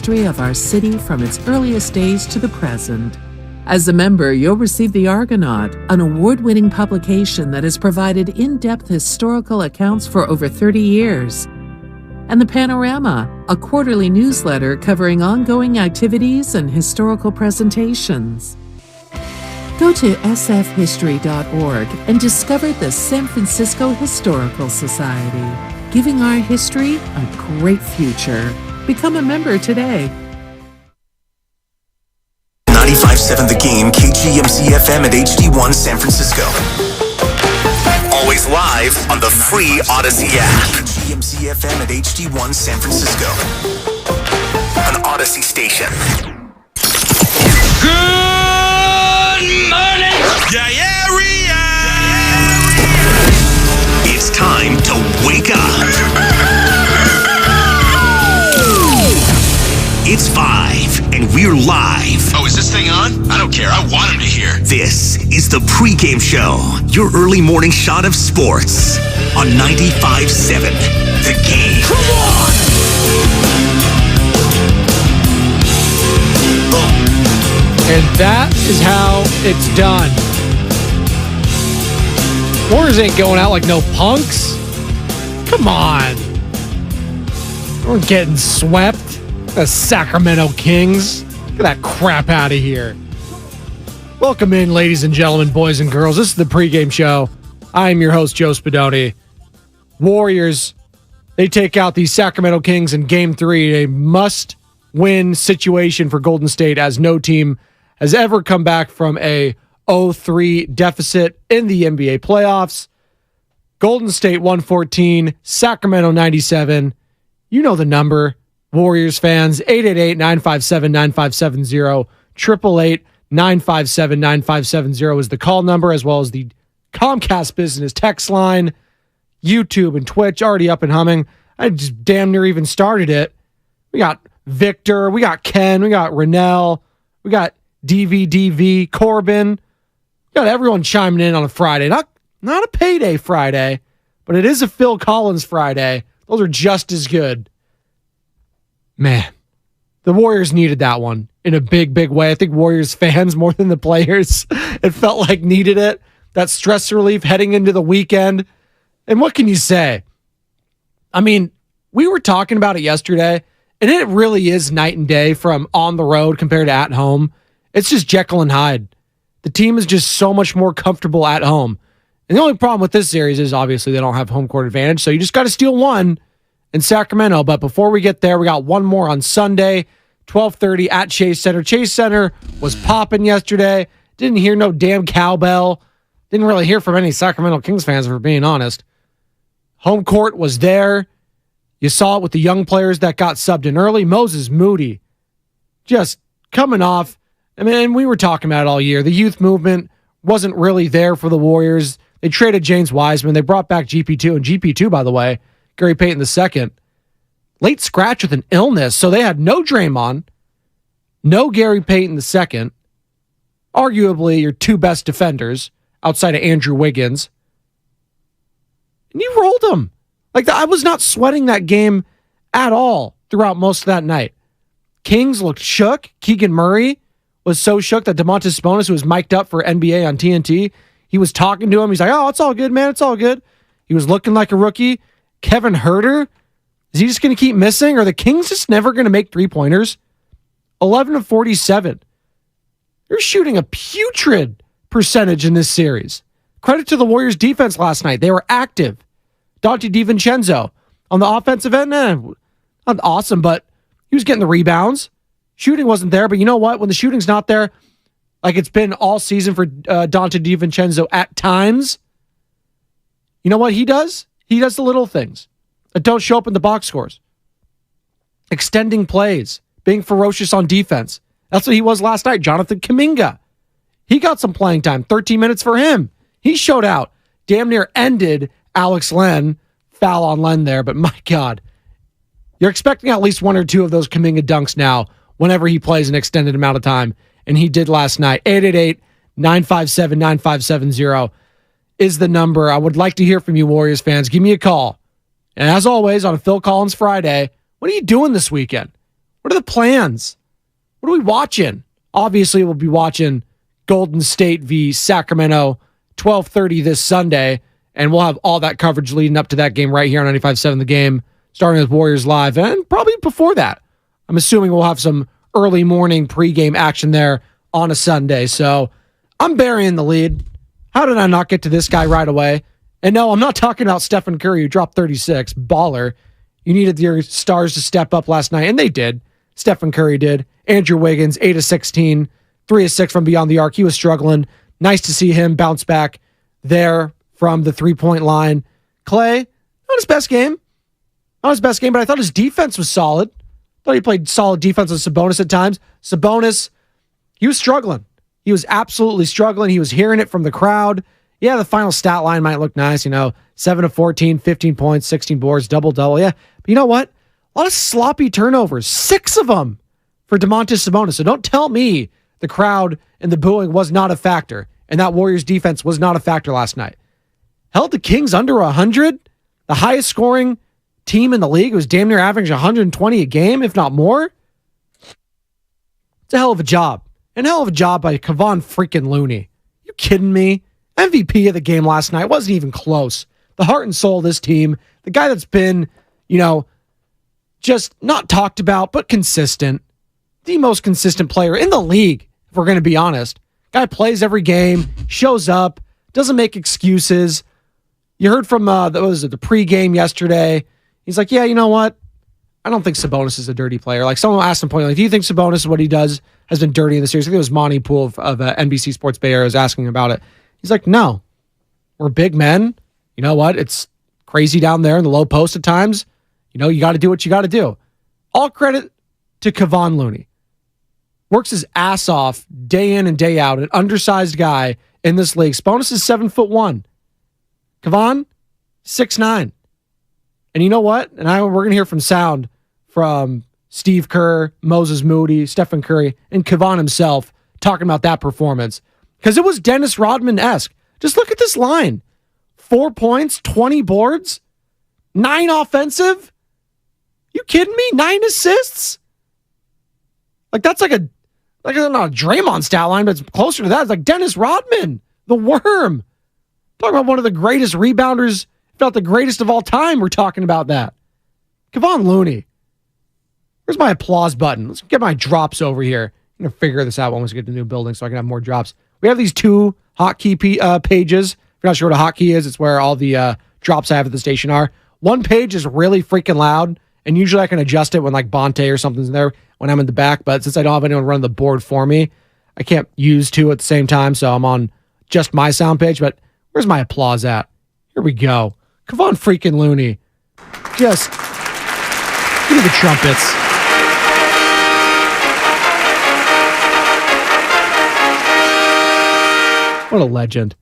history of our city from its earliest days to the present. As a member, you'll receive The Argonaut, an award-winning publication that has provided in-depth historical accounts for over 30 years. And The Panorama, a quarterly newsletter covering ongoing activities and historical presentations. Go to sfhistory.org and discover the San Francisco Historical Society, giving our history a great future. Become a member today. 95.7 The Game, KGMC FM at HD1 San Francisco. Always live on the free Odyssey app. KGMC FM at HD1 San Francisco. An Odyssey station. Good morning! Diarrhea! It's time to wake up. It's 5, and we're live. Oh, is this thing on? I don't care. I want him to hear. This is the Pregame Show, your early morning shot of sports on 95.7 The Game. Come on! And that is how it's done. Warriors ain't going out like no punks. Come on. We're getting swept. The Sacramento Kings. Get that crap out of here. Welcome in, ladies and gentlemen, boys and girls. This is the Pregame Show. I am your host, Joe Spadoni. Warriors, they take out the Sacramento Kings in Game 3. A must-win situation for Golden State, as no team has ever come back from a 0-3 deficit in the NBA playoffs. Golden State 114, Sacramento 97. You know the number. Warriors fans, 888-957-9570, 888-957-9570 is the call number, as well as the Comcast Business text line. YouTube and Twitch already up and humming. I just damn near even started it. We got Victor, we got Ken, we got Rennell, we got DVDV, Corbin. We got everyone chiming in on a Friday. Not a payday Friday, but it is a Phil Collins Friday. Those are just as good. Man, the Warriors needed that one in a big, big way. I think Warriors fans, more than the players, it felt like needed it. That stress relief heading into the weekend. And what can you say? I mean, we were talking about it yesterday, and it really is night and day from on the road compared to at home. It's just Jekyll and Hyde. The team is just so much more comfortable at home. And the only problem with this series is obviously they don't have home court advantage, so you just got to steal one in Sacramento. But before we get there, we got one more on Sunday, 12:30 at Chase Center. Chase Center was popping yesterday. Didn't hear no damn cowbell. Didn't really hear from any Sacramento Kings fans, for being honest. Home court was there. You saw it with the young players that got subbed in early. Moses Moody just coming off. I mean, we were talking about it all year. The youth movement wasn't really there for the Warriors. They traded James Wiseman. They brought back GP2. And GP2, by the way, Gary Payton II, late scratch with an illness. So they had no Draymond, no Gary Payton II, arguably your two best defenders outside of Andrew Wiggins. And you rolled them. Like, I was not sweating that game at all throughout most of that night. Kings looked shook. Keegan Murray was so shook that Domantas Sabonis, who was mic'd up for NBA on TNT, he was talking to him. He's like, oh, it's all good, man. It's all good. He was looking like a rookie. Kevin Huerter, is he just going to keep missing? Are the Kings just never going to make three-pointers? 11 of 47. They're shooting a putrid percentage in this series. Credit to the Warriors' defense last night. They were active. Dante DiVincenzo on the offensive end, not awesome, but he was getting the rebounds. Shooting wasn't there, but you know what? When the shooting's not there, like it's been all season for Dante DiVincenzo at times, you know what he does? He does the little things that don't show up in the box scores. Extending plays, being ferocious on defense. That's what he was last night. Jonathan Kuminga. He got some playing time. 13 minutes for him. He showed out. Damn near ended Alex Len. Foul on Len there, but my God. You're expecting at least one or two of those Kuminga dunks now whenever he plays an extended amount of time. And he did last night. 888-957-9570 is the number. I would like to hear from you, Warriors fans. Give me a call. And as always, on a Phil Collins Friday, what are you doing this weekend? What are the plans? What are we watching? Obviously, we'll be watching Golden State v. Sacramento, 12:30 this Sunday, and we'll have all that coverage leading up to that game right here on 95.7 The Game, starting with Warriors Live, and probably before that. I'm assuming we'll have some early morning pregame action there on a Sunday, so I'm burying the lead. How did I not get to this guy right away? And no, I'm not talking about Stephen Curry, who dropped 36. Baller. You needed your stars to step up last night, and they did. Stephen Curry did. Andrew Wiggins, 8 of 16, 3 of 6 from beyond the arc. He was struggling. Nice to see him bounce back there from the three-point line. Clay, not his best game. Not his best game, but I thought his defense was solid. Thought he played solid defense with Sabonis at times. Sabonis, he was struggling. He was absolutely struggling. He was hearing it from the crowd. Yeah, the final stat line might look nice, 7 of 14, 15 points, 16 boards, double-double. Yeah, but you know what? A lot of sloppy turnovers, 6 of them for Domantas Sabonis. So don't tell me the crowd and the booing was not a factor, and that Warriors defense was not a factor last night. Held the Kings under 100, the highest scoring team in the league. It was damn near averaging 120 a game, if not more. It's a hell of a job. And a hell of a job by Kevon freaking Looney. You kidding me? MVP of the game last night. Wasn't even close. The heart and soul of this team. The guy that's been, just not talked about, but consistent. The most consistent player in the league, if we're going to be honest. Guy plays every game, shows up, doesn't make excuses. You heard from, the pregame yesterday. He's like, yeah, you know what? I don't think Sabonis is a dirty player. Like, someone asked him point, like, do you think Sabonis, what he does, has been dirty in the series? I think it was Monty Poole of NBC Sports Bay Area was asking about it. He's like, no. We're big men. You know what? It's crazy down there in the low post at times. You got to do what you got to do. All credit to Kevon Looney. Works his ass off day in and day out. An undersized guy in this league. Sabonis is 7'1". Kevon, 6'9". And you know what? And we're going to hear from sound from Steve Kerr, Moses Moody, Stephen Curry, and Kevon himself talking about that performance. Because it was Dennis Rodman-esque. Just look at this line. 4 points, 20 boards, 9 offensive. You kidding me? 9 assists? Like, that's like not a Draymond stat line, but it's closer to that. It's like Dennis Rodman, the worm. Talking about one of the greatest rebounders, if not the greatest of all time. We're talking about that. Kevon Looney. Where's my applause button? Let's get my drops over here. I'm going to figure this out once we get to the new building so I can have more drops. We have these 2 hotkey pages. If you're not sure what a hotkey is, it's where all the drops I have at the station are. One page is really freaking loud, and usually I can adjust it when like Bonte or something's in there when I'm in the back, but since I don't have anyone run the board for me, I can't use 2 at the same time, so I'm on just my sound page. But where's my applause at? Here we go. Kevon freaking Looney. Just give me the trumpets. What a legend.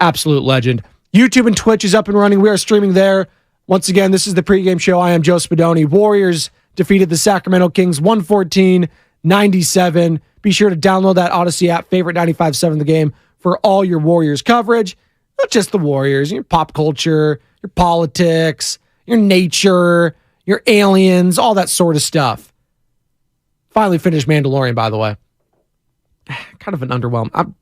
Absolute legend. YouTube and Twitch is up and running. We are streaming there. Once again, this is the pregame show. I am Joe Spadoni. Warriors defeated the Sacramento Kings 114-97. Be sure to download that Odyssey app, favorite 95.7 The Game, for all your Warriors coverage. Not just the Warriors, your pop culture, your politics, your nature, your aliens, all that sort of stuff. Finally finished Mandalorian, by the way. Kind of an underwhelm.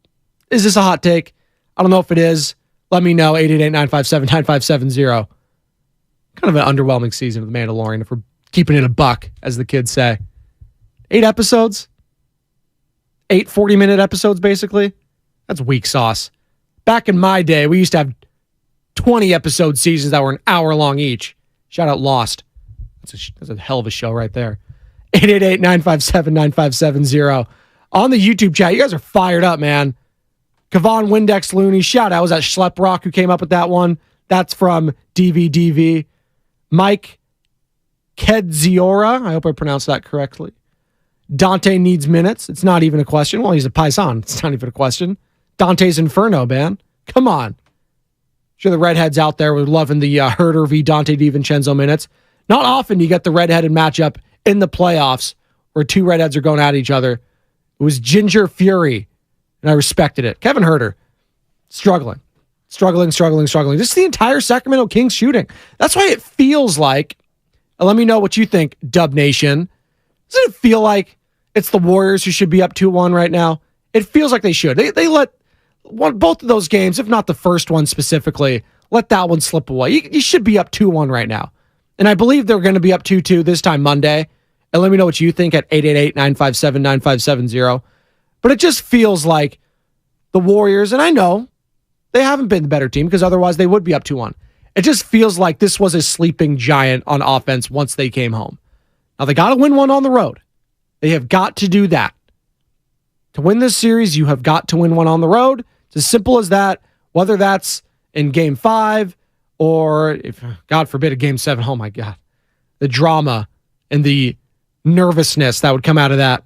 Is this a hot take? I don't know if it is. Let me know. 888-957-9570. Kind of an underwhelming season of The Mandalorian, if we're keeping it a buck, as the kids say. 8 episodes? 8 40-minute episodes, basically? That's weak sauce. Back in my day, we used to have 20-episode seasons that were an hour long each. Shout out Lost. That's a hell of a show right there. 888-957-9570. On the YouTube chat, you guys are fired up, man. Kevon Windex Looney, shout out. Was that Schleprock who came up with that one? That's from DVDV. Mike Kedziora, I hope I pronounced that correctly. Dante needs minutes. It's not even a question. Well, he's a Paisan. It's not even a question. Dante's Inferno, man. Come on. Sure, the redheads out there were loving the Herder v. Dante DiVincenzo minutes. Not often you get the redheaded matchup in the playoffs where 2 redheads are going at each other. It was Ginger Fury, and I respected it. Kevin Herder, struggling. Just the entire Sacramento Kings shooting. That's why it feels like, let me know what you think, Dub Nation. Doesn't it feel like it's the Warriors who should be up 2-1 right now? It feels like they should. They let both of those games, if not the first one specifically, let that one slip away. You should be up 2-1 right now. And I believe they're going to be up 2-2 this time Monday. And let me know what you think at 888-957-9570. But it just feels like the Warriors, and I know they haven't been the better team because otherwise they would be up 2-1. It just feels like this was a sleeping giant on offense once they came home. Now they got to win one on the road. They have got to do that. To win this series, you have got to win one on the road. It's as simple as that, whether that's in Game 5 or, if God forbid, a Game 7. Oh, my God. The drama and the nervousness that would come out of that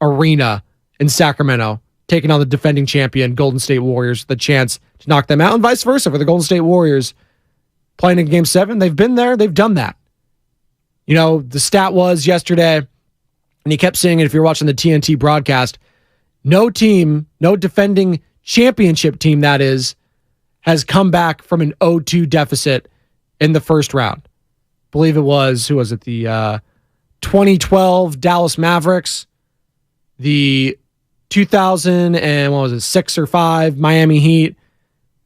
arena in Sacramento, taking on the defending champion Golden State Warriors, the chance to knock them out, and vice versa for the Golden State Warriors playing in Game 7. They've been there. They've done that. You know, the stat was yesterday, and he kept saying it if you're watching the TNT broadcast, no team, no defending championship team, that is, has come back from an 0-2 deficit in the first round. I believe it was, who was it? The 2012 Dallas Mavericks, the 2006 or 5 Miami Heat,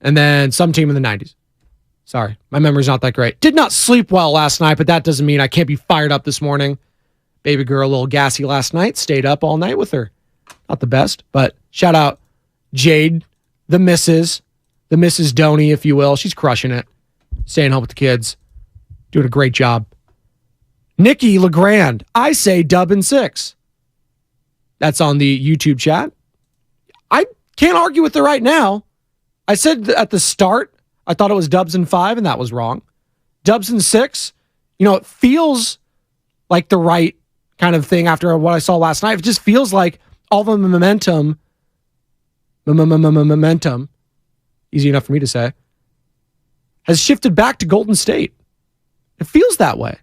and then some team in the 90s. Sorry, my memory's not that great. Did not sleep well last night, but that doesn't mean I can't be fired up this morning. Baby girl a little gassy last night. Stayed up all night with her. Not the best, but shout out Jade, the Mrs. Doney, if you will. She's crushing it. Staying home with the kids. Doing a great job. Nikki LeGrand, I say dub in 6. That's on the YouTube chat. I can't argue with her right now. I said at the start, I thought it was dubs in 5, and that was wrong. Dubs in 6, you know, it feels like the right kind of thing after what I saw last night. It just feels like all the momentum, easy enough for me to say, has shifted back to Golden State. It feels that way.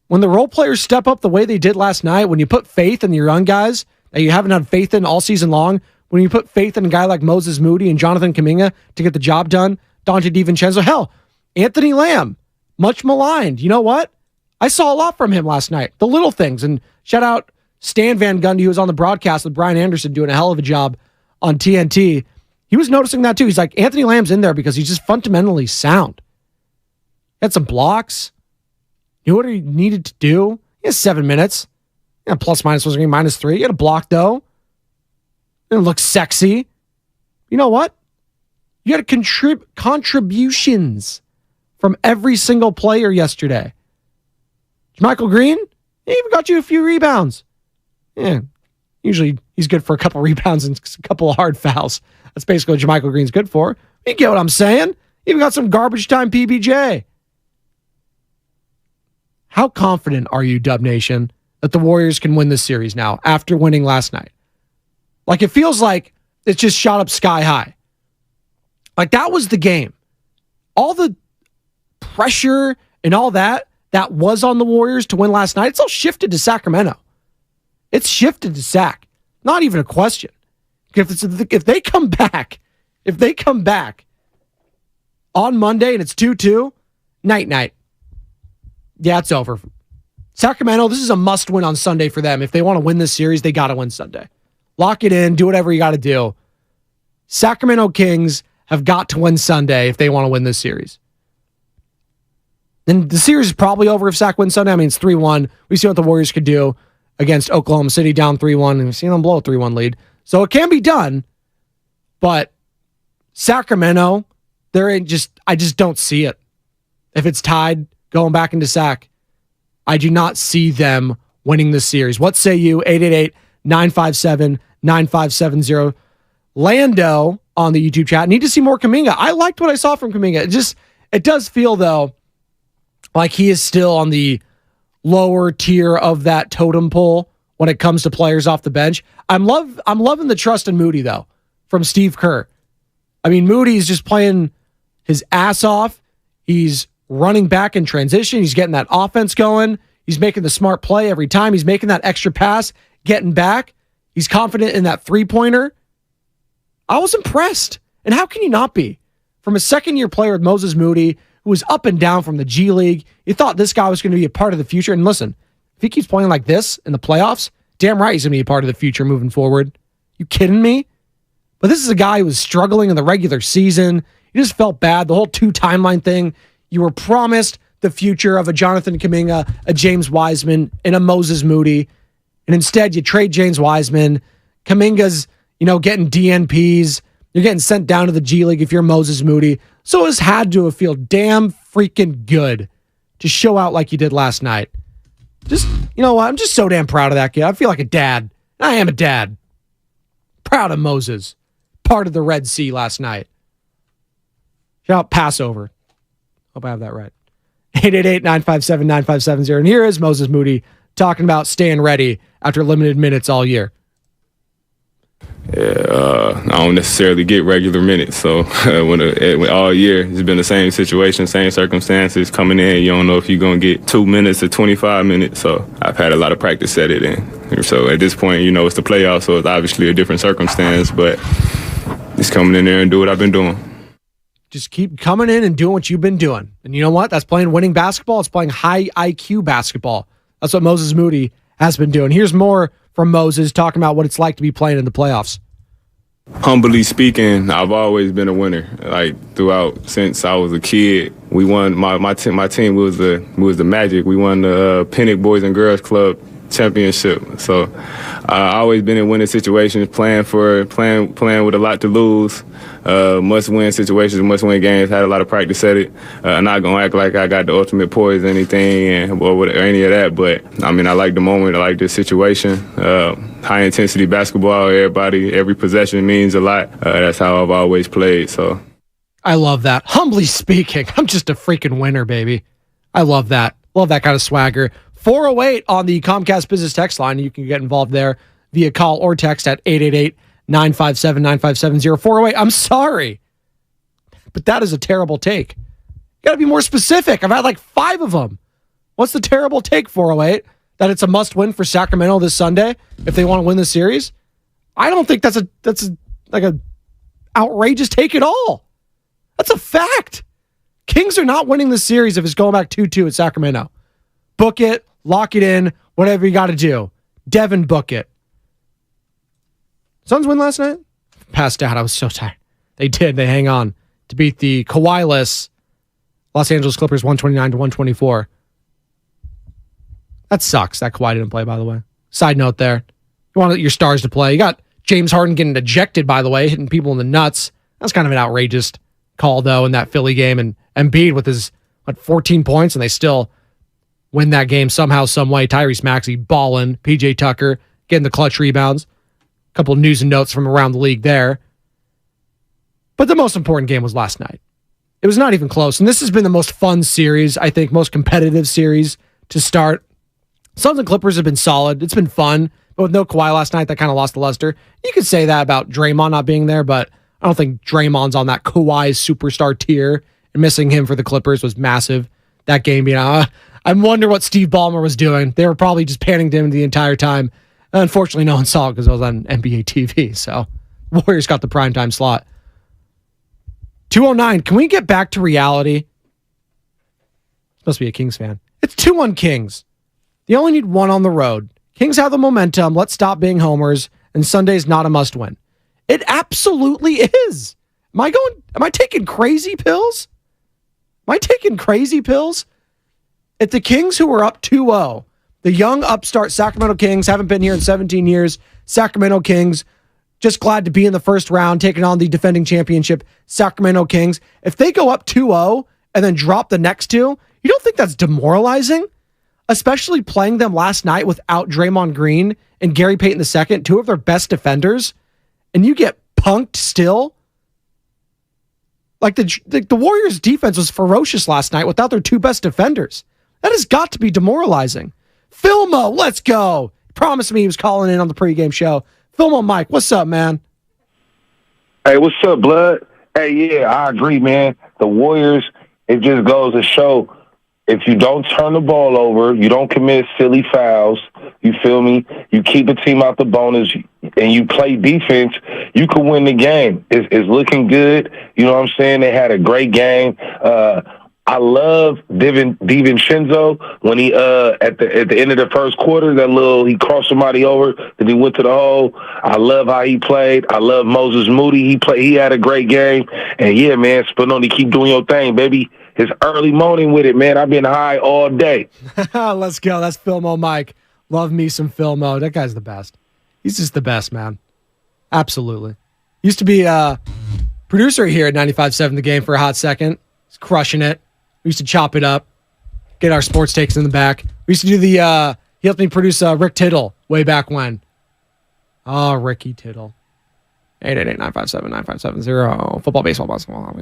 When the role players step up the way they did last night, when you put faith in your young guys that you haven't had faith in all season long, when you put faith in a guy like Moses Moody and Jonathan Kuminga to get the job done, Dante DiVincenzo, hell, Anthony Lamb, much maligned. You know what? I saw a lot from him last night. The little things. And shout out Stan Van Gundy, who was on the broadcast with Brian Anderson doing a hell of a job on TNT. He was noticing that too. He's like, Anthony Lamb's in there because he's just fundamentally sound. Had some blocks. Knew what he needed to do. He has 7 minutes. Yeah, plus minus was going to be -3. He had a block though. Didn't look sexy. You know what? You had contributions from every single player yesterday. Michael Green, he even got you a few rebounds. Yeah, usually he's good for a couple rebounds and a couple of hard fouls. That's basically what Michael Green's good for. You get what I'm saying? Even got some garbage time PBJ. How confident are you, Dub Nation, that the Warriors can win this series now after winning last night? Like, it feels like it's just shot up sky high. Like, that was the game. All the pressure and all that was on the Warriors to win last night, it's all shifted to Sacramento. It's shifted to Sac. Not even a question. If they come back on Monday and it's 2-2, night. Yeah, it's over. Sacramento, this is a must-win on Sunday for them. If they want to win this series, they got to win Sunday. Lock it in. Do whatever you got to do. Sacramento Kings have got to win Sunday if they want to win this series. Then the series is probably over if Sac wins Sunday. I mean, it's 3-1. We see what the Warriors could do against Oklahoma City down 3-1, and we've seen them blow a 3-1 lead. So it can be done, but Sacramento, I just don't see it. If it's tied, going back into Sac, I do not see them winning this series. What say you? 888-957-9570. Lando on the YouTube chat. Need to see more Kuminga. I liked what I saw from Kuminga. It does feel, though, like he is still on the lower tier of that totem pole when it comes to players off the bench. I'm loving the trust in Moody, though, from Steve Kerr. I mean, Moody's just playing his ass off. He's running back in transition. He's getting that offense going. He's making the smart play every time. He's making that extra pass, getting back. He's confident in that three-pointer. I was impressed. And how can you not be? From a second-year player with Moses Moody, who was up and down from the G League, you thought this guy was going to be a part of the future. And listen, If he keeps playing like this in the playoffs, damn right he's going to be a part of the future moving forward. You kidding me? But this is a guy who was struggling in the regular season. You just felt bad. The whole 2 timeline thing. You were promised the future of a Jonathan Kuminga, a James Wiseman, and a Moses Moody. And instead, you trade James Wiseman. Kuminga's, getting DNPs. You're getting sent down to the G League if you're Moses Moody. So it's had to feel damn freaking good to show out like you did last night. Just, you know what? I'm just so damn proud of that kid. I feel like a dad. I am a dad. Proud of Moses. Part of the Red Sea last night. Shout out Passover. Hope I have that right. 888-957-9570. And here is Moses Moody talking about staying ready after limited minutes all year. Yeah, I don't necessarily get regular minutes. So when all year, it's been the same situation, same circumstances. Coming in, you don't know if you're going to get 2 minutes or 25 minutes. So I've had a lot of practice at it. And so at this point, it's the playoffs, so it's obviously a different circumstance. But just coming in there and do what I've been doing. Just keep coming in and doing what you've been doing. And you know what? That's playing winning basketball. It's playing high IQ basketball. That's what Moses Moody has been doing. Here's more from Moses talking about what it's like to be playing in the playoffs. Humbly speaking, I've always been a winner. Throughout since I was a kid, we won. My team was the Magic. We won the Pinnock Boys and Girls Club championship. So I always been in winning situations, playing with a lot to lose. Must-win situations, must-win games. Had a lot of practice at it. I'm not gonna act like I got the ultimate poise or anything or any of that. But I like the moment. I like this situation. High intensity basketball. Every possession means a lot. That's how I've always played. So I love that. Humbly speaking, I'm just a freaking winner, baby. I love that. Love that kind of swagger. 408 on the Comcast Business Text line. You can get involved there via call or text at 888-957-9570. 408, I'm sorry, but that is a terrible take. You got to be more specific. I've had like 5 of them. What's the terrible take, 408? That it's a must-win for Sacramento this Sunday if they want to win the series? I don't think that's like a outrageous take at all. That's a fact. Kings are not winning the series if it's going back 2-2 at Sacramento. Book it. Lock it in, whatever you got to do. Devin, book it. Suns win last night? Passed out. I was so tired. They did. They hang on to beat the Kawhi-less Los Angeles Clippers 129-124. That sucks. That Kawhi didn't play, by the way. Side note there. You want your stars to play. You got James Harden getting ejected, by the way, hitting people in the nuts. That's kind of an outrageous call, though, in that Philly game. And Embiid with his 14 points, and they still win that game somehow, some way. Tyrese Maxey balling, PJ Tucker getting the clutch rebounds. A couple of news and notes from around the league there. But the most important game was last night. It was not even close. And this has been the most fun series, I think, most competitive series to start. Suns and Clippers have been solid. It's been fun. But with no Kawhi last night, that kind of lost the luster. You could say that about Draymond not being there, but I don't think Draymond's on that Kawhi superstar tier. And missing him for the Clippers was massive. That game, I wonder what Steve Ballmer was doing. They were probably just panning to him the entire time. Unfortunately, no one saw it because it was on NBA TV. So Warriors got the primetime slot. 209. Can we get back to reality? Must be a Kings fan. It's 2-1 Kings. They only need 1 on the road. Kings have the momentum. Let's stop being homers. And Sunday's not a must win. It absolutely is. Am I taking crazy pills? Am I taking crazy pills? If the Kings, who were up 2-0, the young upstart Sacramento Kings, haven't been here in 17 years, Sacramento Kings, just glad to be in the first round, taking on the defending championship Sacramento Kings. If they go up 2-0 and then drop the next 2, you don't think that's demoralizing? Especially playing them last night without Draymond Green and Gary Payton II, 2 of their best defenders, and you get punked still? Like the Warriors' defense was ferocious last night without their 2 best defenders. That has got to be demoralizing. Filmo, let's go. Promised me he was calling in on the pregame show. Filmo Mike, what's up, man? Hey, what's up, Blood? Hey, yeah, I agree, man. The Warriors, it just goes to show, if you don't turn the ball over, you don't commit silly fouls, you feel me? You keep the team out the bonus, and you play defense, you can win the game. It's looking good. You know what I'm saying? They had a great game. I love DiVincenzo when he at the end of the first quarter, he crossed somebody over, then he went to the hole. I love how he played. I love Moses Moody. He had a great game. And yeah, man, Spadoni, keep doing your thing, baby. His early morning with it, man. I've been high all day. Let's go. That's Filmo Mike. Love me some Filmo. That guy's the best. He's just the best, man. Absolutely. Used to be a producer here at 95.7 The Game for a hot second. He's crushing it. We used to chop it up, get our sports takes in the back. We used to do he helped me produce Rick Tittle way back when. Oh, Ricky Tittle. 888-957-9570. Football, baseball, basketball.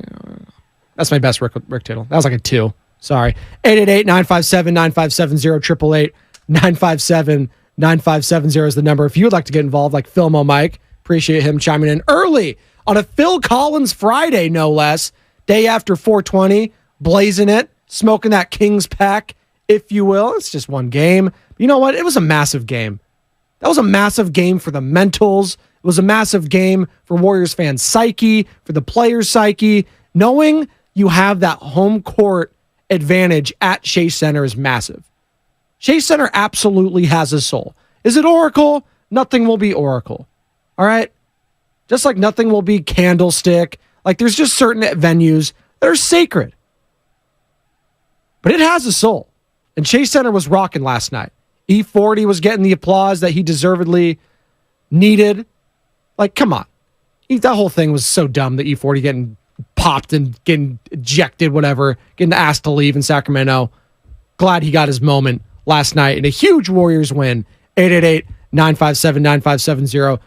That's my best Rick Tittle. That was like a 2. Sorry. 888-957-9570. 888-957-9570 is the number. If you would like to get involved, like Filmo Mike, appreciate him chiming in early on a Phil Collins Friday, no less. Day after 420, blazing it, smoking that King's pack, if you will. It's just one game. You know what? It was a massive game. That was a massive game for the mentals. It was a massive game for Warriors fans' psyche, for the players' psyche. Knowing you have that home court advantage at Chase Center is massive. Chase Center absolutely has a soul. Is it Oracle? Nothing will be Oracle. All right? Just like nothing will be Candlestick. Like there's just certain venues that are sacred. But it has a soul. And Chase Center was rocking last night. E40 was getting the applause that he deservedly needed. Like, come on. That whole thing was so dumb, the E40 getting popped and getting ejected, whatever, getting asked to leave in Sacramento. Glad he got his moment last night in a huge Warriors win. 888-957-9570.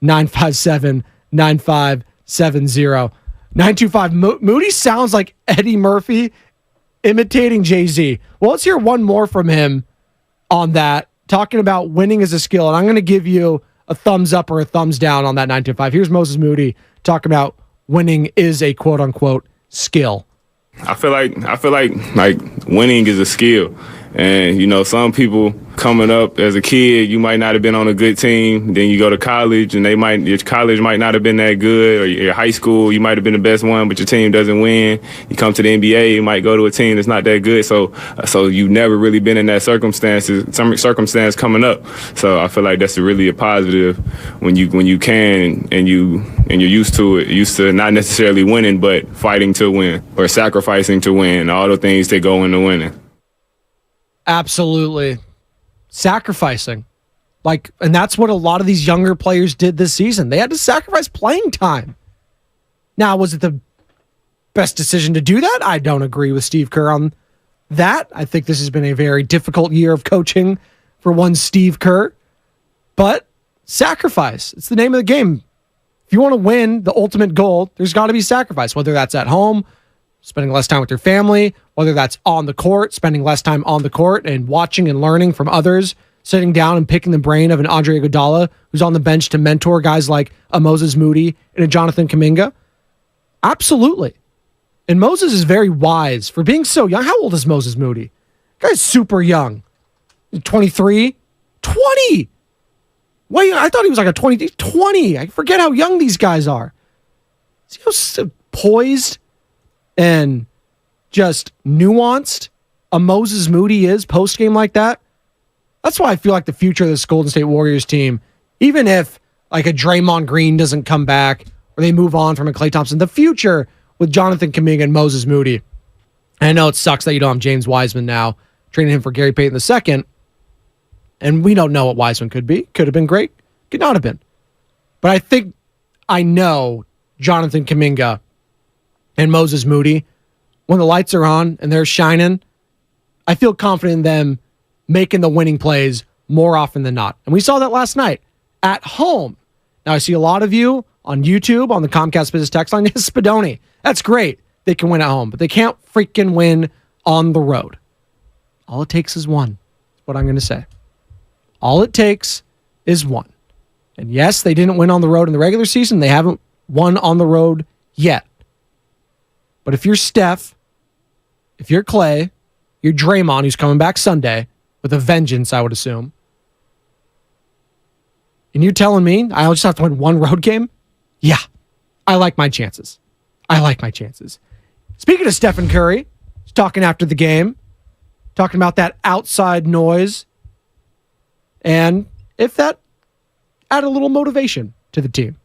888-957-9570. 925. Moody sounds like Eddie Murphy imitating Jay-Z. Well, let's hear one more from him on that, talking about winning is a skill. And I'm going to give you a thumbs up or a thumbs down on that 925. Here's Moses Moody talking about winning is a quote-unquote skill. I feel like winning is a skill. And, you know, some people coming up as a kid, you might not have been on a good team. Then you go to college and your college might not have been that good. Or your high school, you might have been the best one, but your team doesn't win. You come to the NBA, you might go to a team that's not that good. So you've never really been in that circumstance coming up. So I feel like that's really a positive when you can and you're used to it, used to not necessarily winning, but fighting to win or sacrificing to win, all the things that go into winning. Absolutely. Sacrificing. And that's what a lot of these younger players did this season. They had to sacrifice playing time. Now, was it the best decision to do that? I don't agree with Steve Kerr on that. I think this has been a very difficult year of coaching for one Steve Kerr. But sacrifice. It's the name of the game. If you want to win the ultimate goal, there's got to be sacrifice, whether that's at home, spending less time with your family, whether that's on the court, spending less time on the court and watching and learning from others, sitting down and picking the brain of an Andre Iguodala who's on the bench to mentor guys like a Moses Moody and a Jonathan Kuminga. Absolutely. And Moses is very wise for being so young. How old is Moses Moody? Guy's super young. 23? 20! Wait, I thought he was like a 20. I forget how young these guys are. See how poised and just nuanced a Moses Moody is post-game like that? That's why I feel like the future of this Golden State Warriors team, even if like a Draymond Green doesn't come back or they move on from a Klay Thompson, the future with Jonathan Kuminga and Moses Moody. And I know it sucks that you don't have James Wiseman now, trading him for Gary Payton II. And we don't know what Wiseman could be. Could have been great. Could not have been. But I know Jonathan Kuminga and Moses Moody, when the lights are on and they're shining, I feel confident in them making the winning plays more often than not. And we saw that last night at home. Now, I see a lot of you on YouTube, on the Comcast Business text line. Yes, Spadoni. That's great. They can win at home, but they can't freaking win on the road. All it takes is one. That's what I'm going to say. All it takes is one. And yes, they didn't win on the road in the regular season. They haven't won on the road yet. But if you're Steph, if you're Klay, you're Draymond, who's coming back Sunday with a vengeance, I would assume. And you're telling me I'll just have to win one road game? Yeah, I like my chances. Speaking of Stephen Curry, talking after the game, talking about that outside noise, and if that added a little motivation to the team.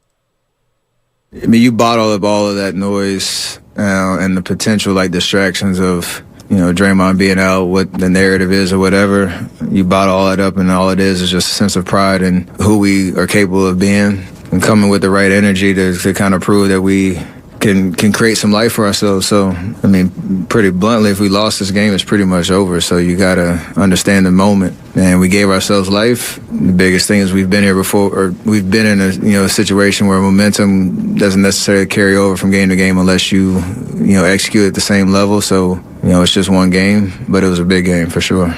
I mean, you bottle up all of that noise and the potential distractions of, Draymond being out, what the narrative is or whatever. You bottle all that up, and all it is just a sense of pride in who we are capable of being and coming with the right energy to kind of prove that we can create some life for ourselves. So, I mean, pretty bluntly, if we lost this game, it's pretty much over. So you got to understand the moment. And we gave ourselves life. The biggest thing is we've been here before, or we've been in a situation where momentum doesn't necessarily carry over from game to game unless you execute at the same level. So, it's just one game, but it was a big game for sure.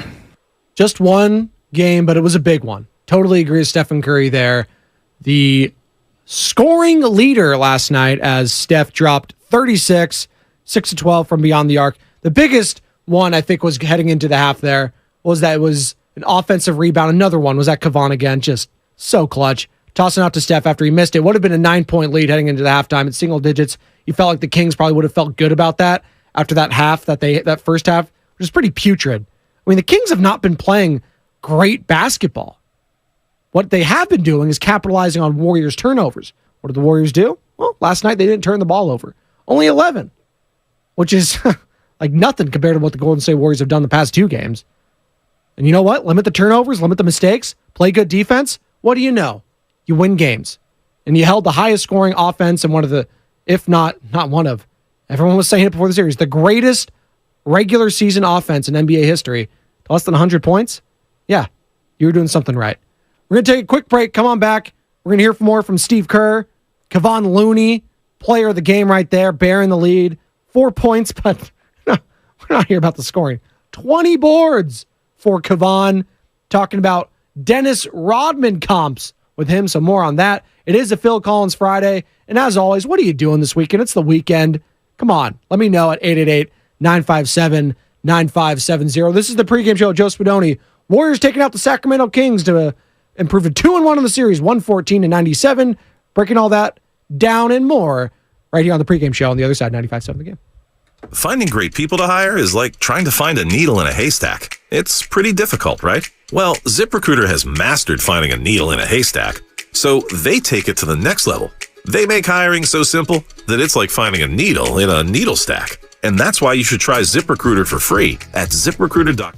Just one game, but it was a big one. Totally agree with Stephen Curry there. The scoring leader last night as Steph dropped 36, 6-12 from beyond the arc. The biggest one, I think, was heading into the half there, was that it was an offensive rebound. Another one was at Kevon again, just so clutch. Tossing out to Steph after he missed it. Would have been a 9-point lead heading into the halftime at single digits. You felt like the Kings probably would have felt good about that after that half, that first half, which is pretty putrid. I mean, the Kings have not been playing great basketball. What they have been doing is capitalizing on Warriors' turnovers. What did the Warriors do? Well, last night they didn't turn the ball over. Only 11, which is like nothing compared to what the Golden State Warriors have done the past 2 games. And you know what? Limit the turnovers, limit the mistakes, play good defense. What do you know? You win games. And you held the highest scoring offense and one of the, if not one of, everyone was saying it before the series, the greatest regular season offense in NBA history to less than 100 points. Yeah, you were doing something right. We're going to take a quick break. Come on back. We're going to hear more from Steve Kerr, Kevon Looney, player of the game right there, bearing the lead. 4 points, but we're not here about the scoring. 20 boards for Kevon. Talking about Dennis Rodman comps with him, so more on that. It is a Phil Collins Friday, and as always, what are you doing this weekend? It's the weekend. Come on, let me know at 888-957-9570. This is the pregame show. Joe Spadoni. Warriors taking out the Sacramento Kings to improve to 2-1 in the series, 114-97. Breaking all that down and more right here on the pregame show on the other side, 95.7 The Game. Finding great people to hire is like trying to find a needle in a haystack. It's pretty difficult, right? Well, ZipRecruiter has mastered finding a needle in a haystack, so they take it to the next level. They make hiring so simple that it's like finding a needle in a needle stack. And that's why you should try ZipRecruiter for free at ZipRecruiter.com.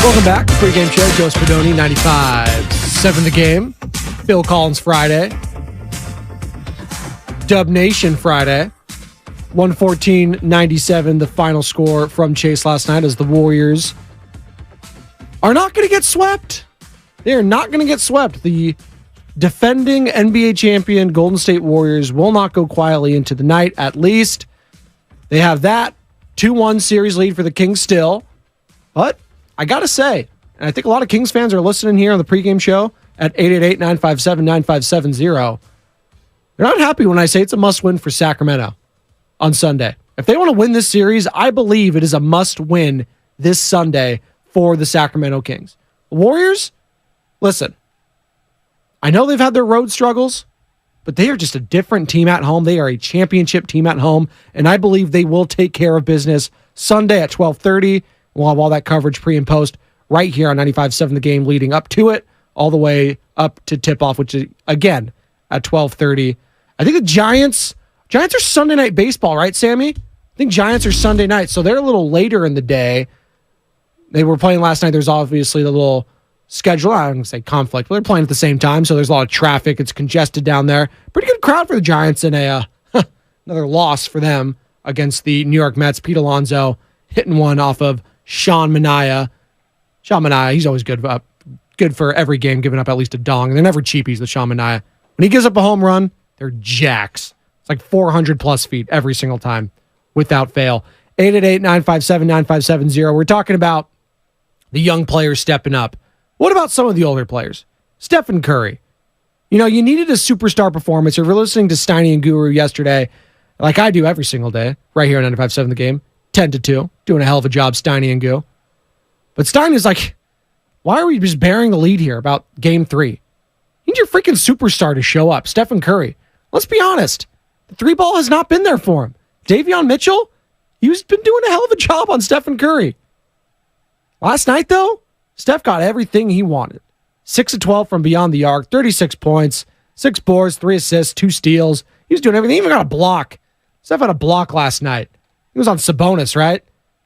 Welcome back. Pregame show. Joe Spadoni, 95.7 The Game. Phil Collins Friday. Dub Nation Friday. 114-97, the final score from Chase last night as the Warriors are not going to get swept. They are not going to get swept. The defending NBA champion Golden State Warriors will not go quietly into the night, at least. They have that 2-1 series lead for the Kings still. But I got to say, and I think a lot of Kings fans are listening here on the pregame show at 888-957-9570. They're not happy when I say it's a must-win for Sacramento on Sunday. If they want to win this series, I believe it is a must-win this Sunday for the Sacramento Kings. The Warriors, listen, I know they've had their road struggles, but they are just a different team at home. They are a championship team at home, and I believe they will take care of business Sunday at 12:30. We'll have all that coverage pre and post right here on 95.7 The Game leading up to it, all the way up to tip-off, which is, again, at 12:30. I think the Giants are Sunday night baseball, right, Sammy? I think Giants are Sunday night, so they're a little later in the day. They were playing last night. There's obviously the little schedule, I don't want to say conflict, but they're playing at the same time, so there's a lot of traffic. It's congested down there. Pretty good crowd for the Giants in another loss for them against the New York Mets. Pete Alonso hitting one off of Sean Manaea. Sean Manaea, he's always good for every game, giving up at least a dong. They're never cheapies with Sean Manaea. When he gives up a home run, they're jacks. It's like 400-plus feet every single time without fail. 888-957-9570. We're talking about the young players stepping up. What about some of the older players? Stephen Curry. You know, you needed a superstar performance. You were listening to Steiny and Guru yesterday, like I do every single day, right here on 95.7 The Game, 10-2, doing a hell of a job, Steiny and Goo. But Steiny's like, why are we just bearing the lead here about Game 3? You need your freaking superstar to show up, Stephen Curry. Let's be honest. The three ball has not been there for him. Davion Mitchell, he's been doing a hell of a job on Stephen Curry. Last night, though, Steph got everything he wanted. 6 of 12 from beyond the arc, 36 points, 6 boards, 3 assists, 2 steals. He was doing everything. He even got a block. Steph had a block last night. He was on Sabonis, right?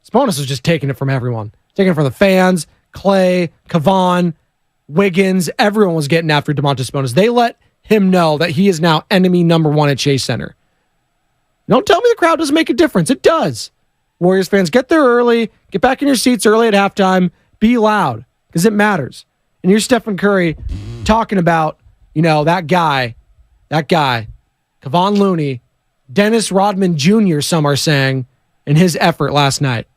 Sabonis was just taking it from everyone. Taking it from the fans, Clay, Kevon, Wiggins. Everyone was getting after Domantas Sabonis. They let him know that he is now enemy number 1 at Chase Center. Don't tell me the crowd doesn't make a difference. It does. Warriors fans, get there early. Get back in your seats early at halftime. Be loud, because it matters. And here's Stephen Curry talking about, that guy, Kevon Looney, Dennis Rodman Jr., some are saying, in his effort last night.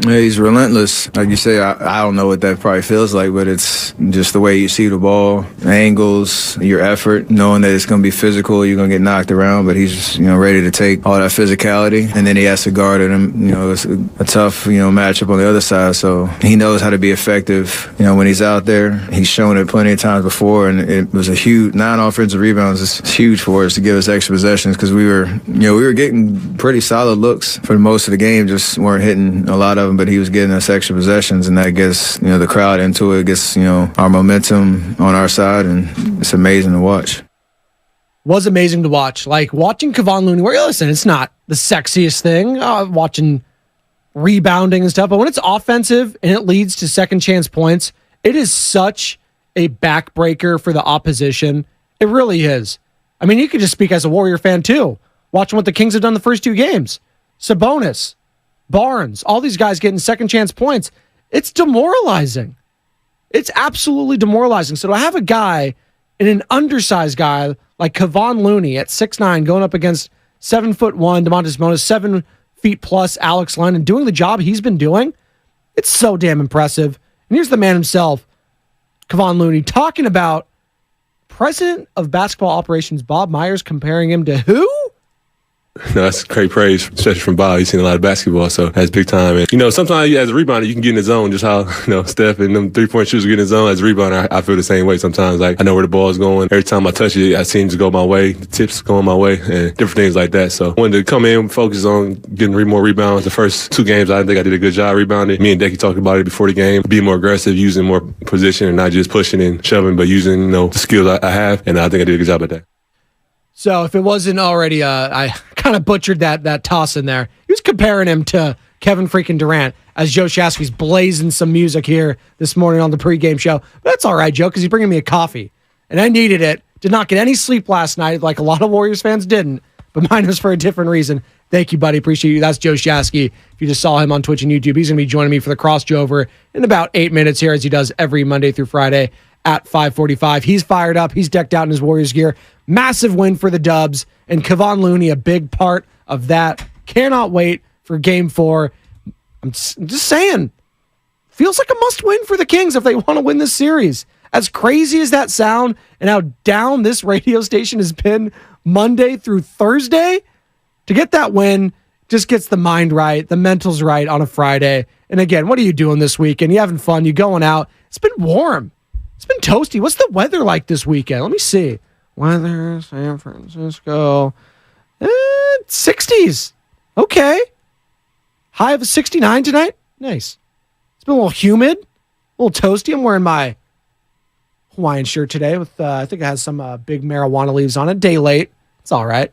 Yeah, he's relentless. Like you say, I don't know what that probably feels like, but it's just the way you see the ball, angles, your effort, knowing that it's going to be physical, you're going to get knocked around, but he's just, ready to take all that physicality. And then he has to guard it. And, it's a tough, matchup on the other side. So he knows how to be effective, when he's out there. He's shown it plenty of times before, and it was a huge 9 offensive rebounds. It's huge for us to give us extra possessions because we were getting pretty solid looks for most of the game, just weren't hitting a lot of them, but he was getting us extra possessions, and that gets the crowd into it, gets our momentum on our side, and it's amazing to watch. Was amazing to watch. Like watching Kevon Looney, where listen, it's not the sexiest thing, watching rebounding and stuff, but when it's offensive and it leads to second chance points, it is such a backbreaker for the opposition. It really is. I mean, you could just speak as a Warrior fan too, watching what the Kings have done the first 2 games. Sabonis, Barnes, all these guys getting second chance points. It's demoralizing. It's absolutely demoralizing. So to have a guy, an undersized guy like Kevon Looney at 6'9", going up against 7'1", Domantas Sabonis, 7 feet plus Alex Len, and doing the job he's been doing, it's so damn impressive. And here's the man himself, Kevon Looney, talking about President of Basketball Operations Bob Myers comparing him to who? No, that's great praise, especially from Bob. He's seen a lot of basketball, so that's big time. And, sometimes as a rebounder, you can get in the zone, just how, Steph and them three-point shooters get in the zone. As a rebounder, I feel the same way sometimes. Like, I know where the ball's going. Every time I touch it, I seem to go my way. The tips going my way and different things like that. So I wanted to come in, focus on getting more rebounds. The first 2 games, I think I did a good job rebounding. Me and Decky talked about it before the game. Being more aggressive, using more position, and not just pushing and shoving, but using, the skills I have. And I think I did a good job at that. So if it wasn't already, I kind of butchered that toss in there. He was comparing him to Kevin freaking Durant. as Joe Shasky's blazing some music here this morning on the pregame show. But that's all right, Joe, because he's bringing me a coffee. And I needed it. Did not get any sleep last night, like a lot of Warriors fans didn't. But mine was for a different reason. Thank you, buddy. Appreciate you. That's Joe Shasky. If you just saw him on Twitch and YouTube, he's going to be joining me for the crossover in about 8 minutes here, as he does every Monday through Friday at 5:45. He's fired up. He's decked out in his Warriors gear. Massive win for the Dubs. And Kevon Looney, a big part of that. Cannot wait for Game 4. I'm just saying, feels like a must-win for the Kings if they want to win this series. As crazy as that sound and how down this radio station has been Monday through Thursday, to get that win just gets the mind right, the mental's right on a Friday. And again, what are you doing this weekend? You having fun? You going out? It's been warm. It's been toasty. What's the weather like this weekend? Let me see. Weather, San Francisco, 60s. Okay. High of 69 tonight. Nice. It's been a little humid, a little toasty. I'm wearing my Hawaiian shirt today with, I think it has some big marijuana leaves on it. Day late. It's all right.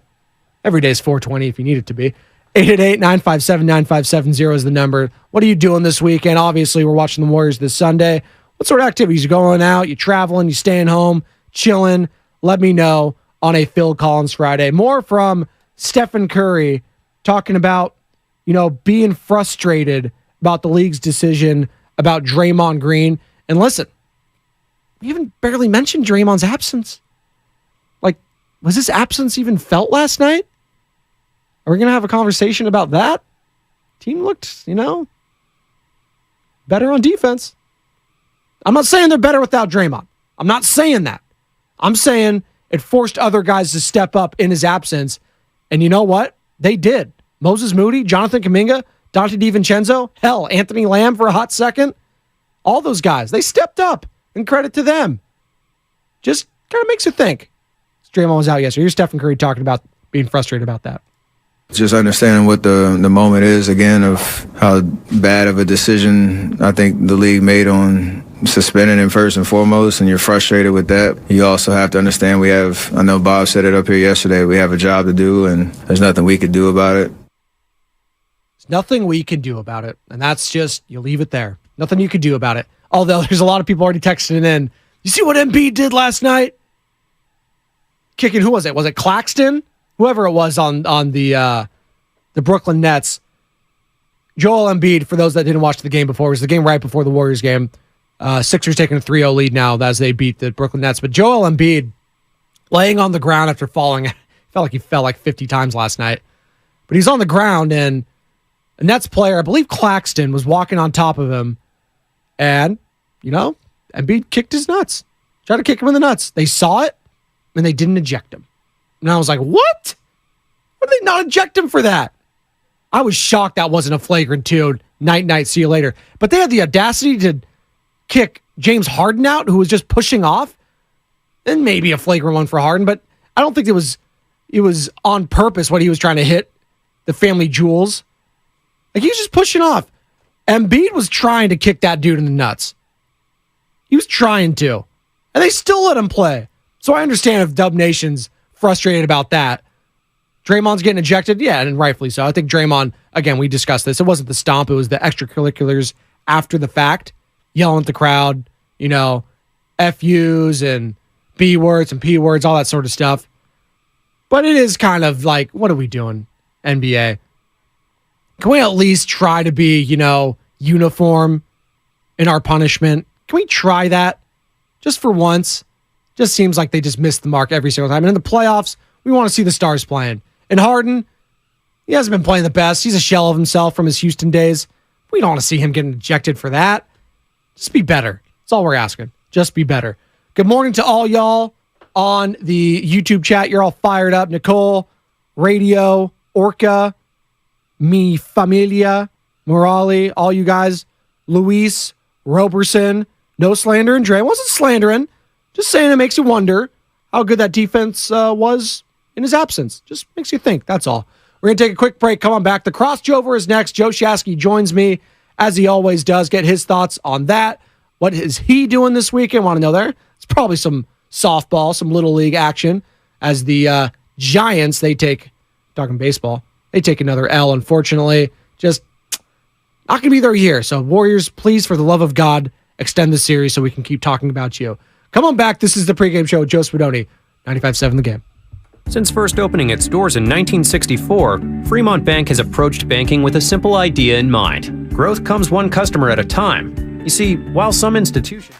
Every day's 420 if you need it to be. 888-957-9570 is the number. What are you doing this weekend? Obviously, we're watching the Warriors this Sunday. What sort of activities? You going out? You traveling? You staying home? Chilling? Let me know on a Phil Collins Friday. More from Stephen Curry talking about, being frustrated about the league's decision about Draymond Green. And listen, we even barely mentioned Draymond's absence. Like, was his absence even felt last night? Are we going to have a conversation about that? Team looked, better on defense. I'm not saying they're better without Draymond. I'm not saying that. I'm saying it forced other guys to step up in his absence. And you know what? They did. Moses Moody, Jonathan Kuminga, Dante DiVincenzo, hell, Anthony Lamb for a hot second. All those guys, they stepped up, and credit to them. Just kind of makes you think. Draymond was out yesterday. Here's Stephen Curry talking about being frustrated about that. Just understanding what the moment is, again, of how bad of a decision I think the league made on suspending him first and foremost, and you're frustrated with that. You also have to understand I know Bob said it up here yesterday, we have a job to do, and there's nothing we could do about it. There's nothing we can do about it, and that's just, you leave it there. Nothing you can do about it. Although there's a lot of people already texting in. You see what Embiid did last night? Kicking, who was it? Was it Claxton? Whoever it was on the Brooklyn Nets. Joel Embiid, for those that didn't watch the game before, it was the game right before the Warriors game. Sixers taking a 3-0 lead now as they beat the Brooklyn Nets. But Joel Embiid laying on the ground after falling. Felt like he fell like 50 times last night. But he's on the ground, and a Nets player, I believe Claxton, was walking on top of him. And, Embiid kicked his nuts. Tried to kick him in the nuts. They saw it, and they didn't eject him. And I was like, what? Why did they not eject him for that? I was shocked that wasn't a flagrant 2. Night, see you later. But they had the audacity to kick James Harden out, who was just pushing off. And maybe a flagrant one for Harden, but I don't think it was on purpose what he was trying to hit the family jewels. Like, he was just pushing off. Embiid was trying to kick that dude in the nuts. He was trying to. And they still let him play. So I understand if Dub Nation's frustrated about that. Draymond's getting ejected. Yeah, and rightfully so. I think Draymond, again, we discussed this. It wasn't the stomp. It was the extracurriculars after the fact. Yelling at the crowd, FUs and B words and P words, all that sort of stuff. But it is kind of like, what are we doing, NBA? Can we at least try to be, uniform in our punishment? Can we try that just for once? Just seems like they just miss the mark every single time. And in the playoffs, we want to see the stars playing. And Harden, he hasn't been playing the best. He's a shell of himself from his Houston days. We don't want to see him getting ejected for that. Just be better. That's all we're asking. Just be better. Good morning to all y'all on the YouTube chat. You're all fired up. Nicole, Radio, Orca, Mi Familia, Morali, all you guys. Luis, Roberson, no slander and Dre. Wasn't slandering. Just saying it makes you wonder how good that defense was in his absence. Just makes you think. That's all. We're going to take a quick break. Come on back. The crossover is next. Joe Shasky joins me, as he always does. Get his thoughts on that. What is he doing this weekend? Want to know there? It's probably some softball, some Little League action, as the Giants, talking baseball, they take another L, unfortunately. Just, not going to be there a year. So Warriors, please, for the love of God, extend the series so we can keep talking about you. Come on back. This is the pregame show. Joe Spadoni, 95.7 The Game. Since first opening its doors in 1964, Fremont Bank has approached banking with a simple idea in mind. Growth comes one customer at a time. You see, while some institutions...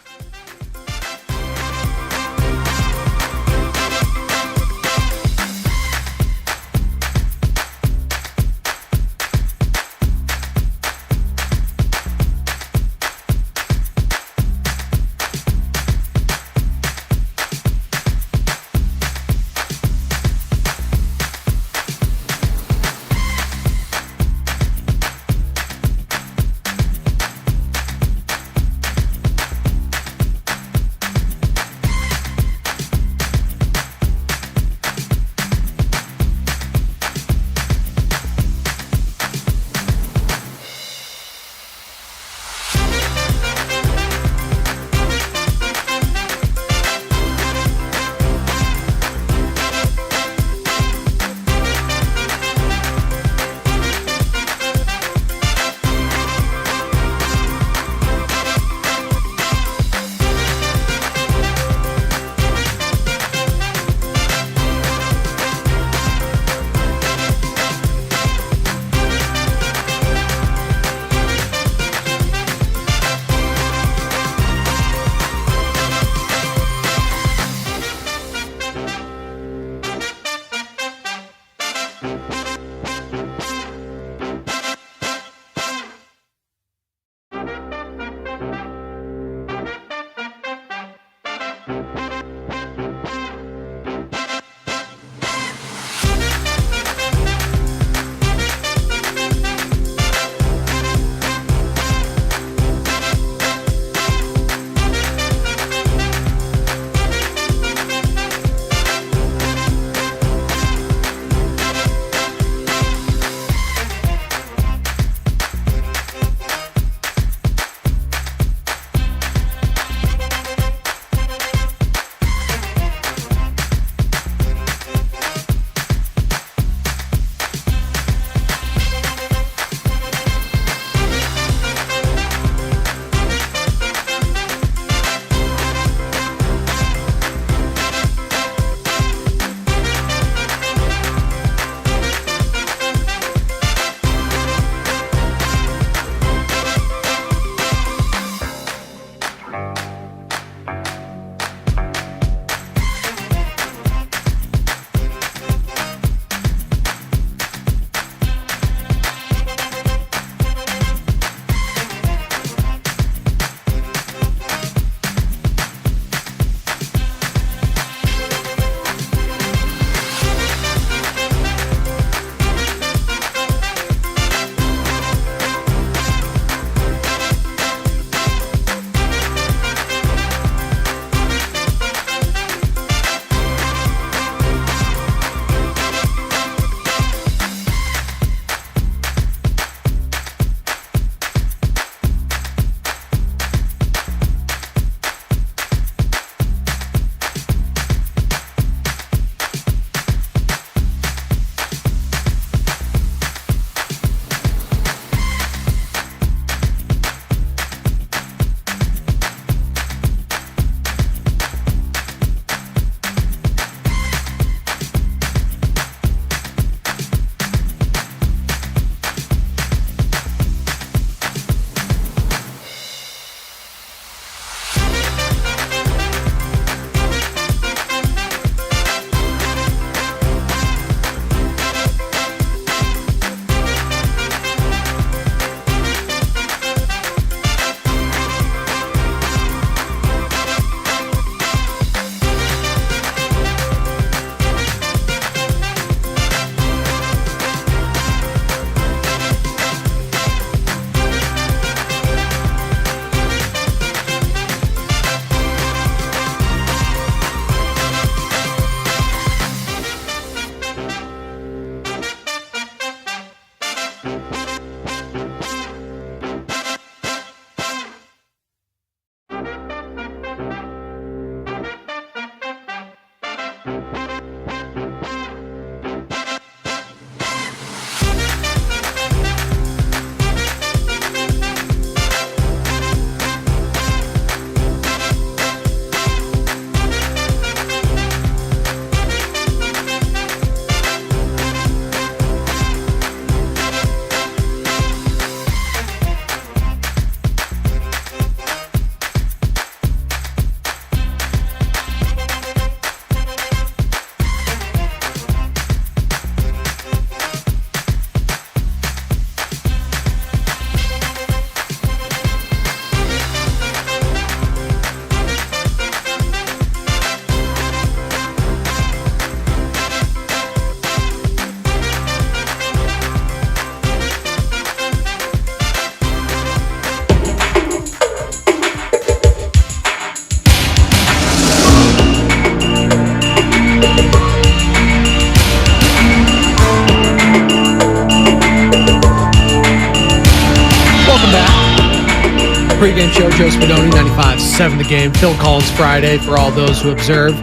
Pregame show, Joe Spadoni, 95.7 The Game. Phil Collins Friday for all those who observe.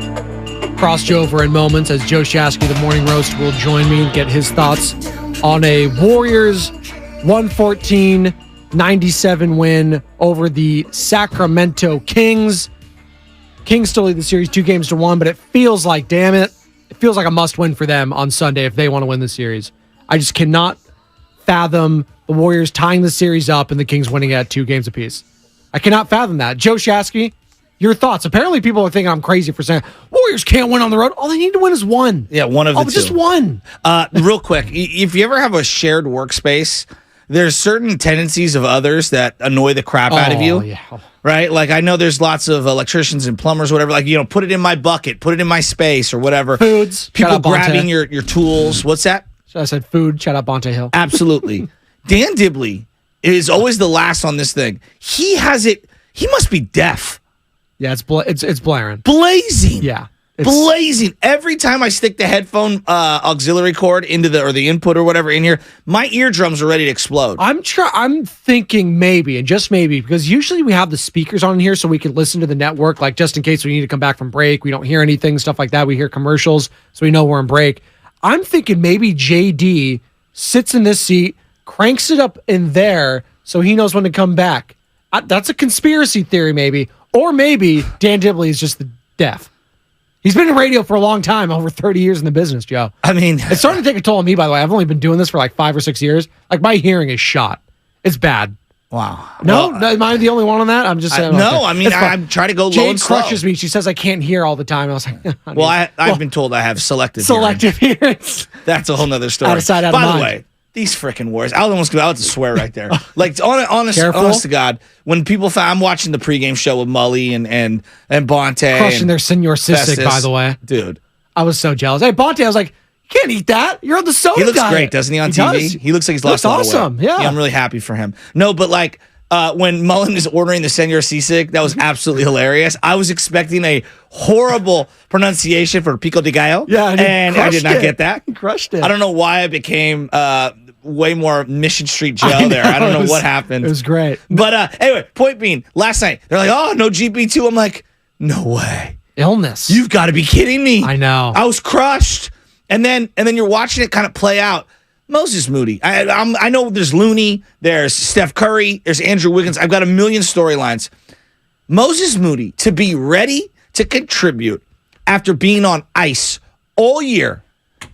Cross Joe over in moments as Joe Shasky, the Morning Roast, will join me and get his thoughts on a Warriors 114-97 win over the Sacramento Kings. Kings still lead the series 2-1, but it feels like, damn it, it feels like a must-win for them on Sunday if they want to win the series. I just cannot fathom the Warriors tying the series up and the Kings winning at 2 games apiece. I cannot fathom that. Joe Shasky, your thoughts? Apparently people are thinking I'm crazy for saying Warriors can't win on the road. All they need to win is one. Yeah, one of the two. Just one. Real quick, if you ever have a shared workspace, there's certain tendencies of others that annoy the crap out of you. Yeah. Right? Like, I know there's lots of electricians and plumbers, whatever. Like, put it in my bucket, put it in my space or whatever. Foods. People grabbing your tools. What's that? I said food. Shout out Bonte Hill. Absolutely. Dan Dibley is always the last on this thing. He has it. He must be deaf. Yeah, it's blaring. Blazing. Yeah. Blazing. Every time I stick the headphone auxiliary cord into the input or whatever in here, my eardrums are ready to explode. I'm thinking maybe, and just maybe, because usually we have the speakers on here so we can listen to the network, like just in case we need to come back from break, we don't hear anything, stuff like that. We hear commercials, so we know we're in break. I'm thinking maybe JD sits in this seat, cranks it up in there so he knows when to come back. That's a conspiracy theory, maybe. Or maybe Dan Dibley is just the deaf. He's been in radio for a long time, over 30 years in the business, Joe. I mean, it's starting to take a toll on me, by the way. I've only been doing this for like 5 or 6 years. Like, my hearing is shot. It's bad. Wow. No, am I the only one on that? I'm just saying. I'm trying to go low and slow. Jade crushes me. She says I can't hear all the time. I was like, I've been told I have selective hearing. That's a whole nother story. Out of sight, out of mind. By the way, these freaking Warriors. I was about to swear right there. Like, honest to God, when people I'm watching the pregame show with Mully and Bonte. Crushing their Senor Sisek, by the way. Dude. I was so jealous. Hey, Bonte, I was like, you can't eat that. You're on the soda He looks diet. great, doesn't he, on TV? He looks like he's lost a lot of weight. Awesome, yeah. I'm really happy for him. No, but like, when Mullen is ordering the Senor Sisek, that was absolutely hilarious. I was expecting a horrible pronunciation for pico de gallo, and I did not get that. He crushed it. I don't know why I became way more Mission Street Joe there. I don't know what happened. It was great. But anyway, point being, last night, they're like, oh, no GP2. I'm like, no way. Illness. You've got to be kidding me. I know. I was crushed. And then you're watching it kind of play out. Moses Moody. I know there's Looney, there's Steph Curry, there's Andrew Wiggins. I've got a million storylines. Moses Moody to be ready to contribute after being on ice all year.